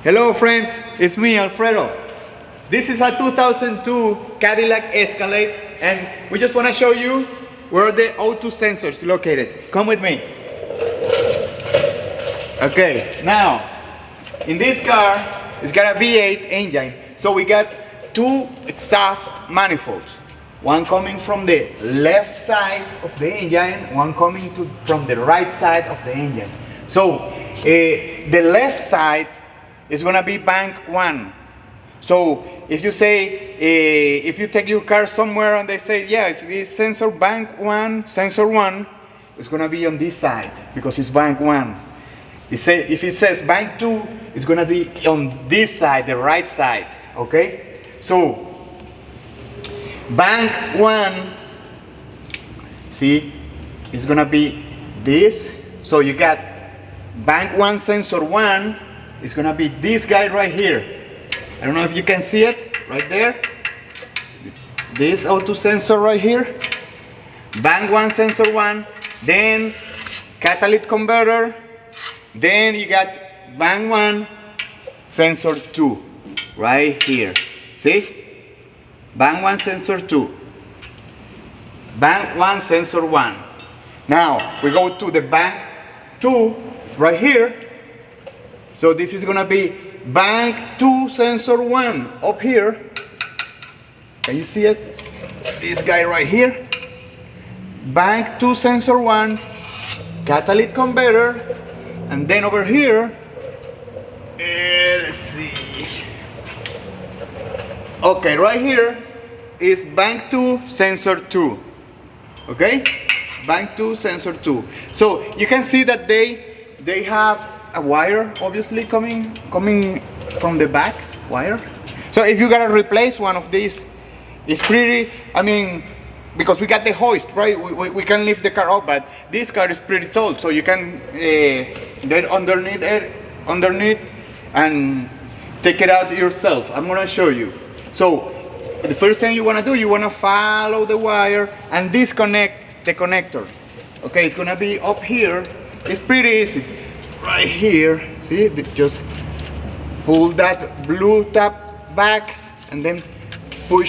Hello friends, it's me Alfredo. This is a 2002 Cadillac Escalade and we just want to show you where the O2 sensor is located. Come with me. Okay, now in this car it's got a V8 engine, so we got two exhaust manifolds. One coming from the left side of the engine, one coming from the right side of the engine. So the left side is going to be bank 1. So if you say, if you take your car somewhere and they say, yeah, it's sensor bank 1, sensor 1, it's going to be on this side because it's bank 1. If it says bank 2, it's going to be on this side, the right side, okay? So bank 1, see, it's going to be this. So you got bank 1 sensor 1, it's going to be this guy right here. I don't know if you can see it right there. This O2 sensor right here. Bank 1 sensor 1, then catalytic converter, then you got bank 1 sensor 2 right here. See? Bank 1 sensor 2. Bank 1 sensor 1. Now we go to the bank 2 right here. So this is going to be bank 2 sensor 1 up here. Can you see it? This guy right here. Bank 2 sensor 1, catalytic converter, and then over here, let's see. Okay, right here is bank 2 sensor 2. Okay? Bank 2 sensor 2. So you can see that they have a wire obviously coming from the back wire. So if you gotta replace one of these, it's pretty, I mean, because we got the hoist, right? We can lift the car up, but this car is pretty tall, so you can get underneath and take it out yourself. I'm gonna show you. So the first thing you wanna do, you wanna follow the wire and disconnect the connector. Okay, it's gonna be up here. It's pretty easy. Right here, see, just pull that blue tab back and then pull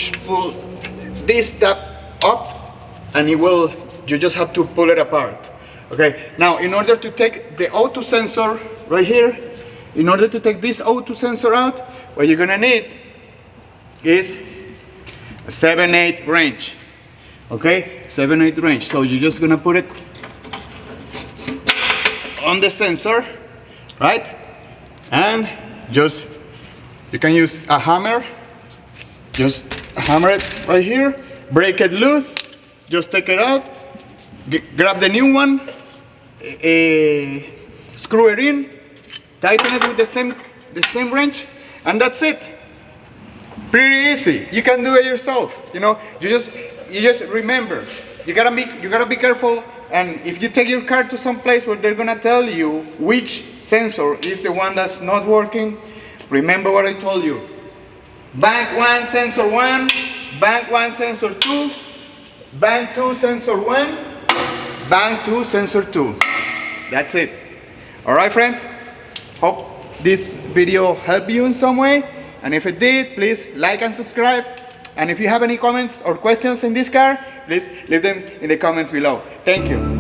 this tab up and you just have to pull it apart. Okay, now in order to take the O2 sensor right here, in order to take this O2 sensor out, what you're gonna need is a 7/8 wrench. Okay, 7/8 wrench. So you're just gonna put it on the sensor, right? And just, you can use a hammer, just hammer it right here, break it loose, just take it out, grab the new one, screw it in, tighten it with the same wrench, and that's it. Pretty easy. You can do it yourself. You know, you just remember, you gotta be careful. And if you take your car to some place where they're gonna tell you which sensor is the one that's not working, remember what I told you. Bank 1 sensor 1, bank 1 sensor 2, bank 2 sensor 1, bank 2 sensor 2. That's it. Alright friends, hope this video helped you in some way, and if it did, please like and subscribe. And if you have any comments or questions in this car, please leave them in the comments below. Thank you.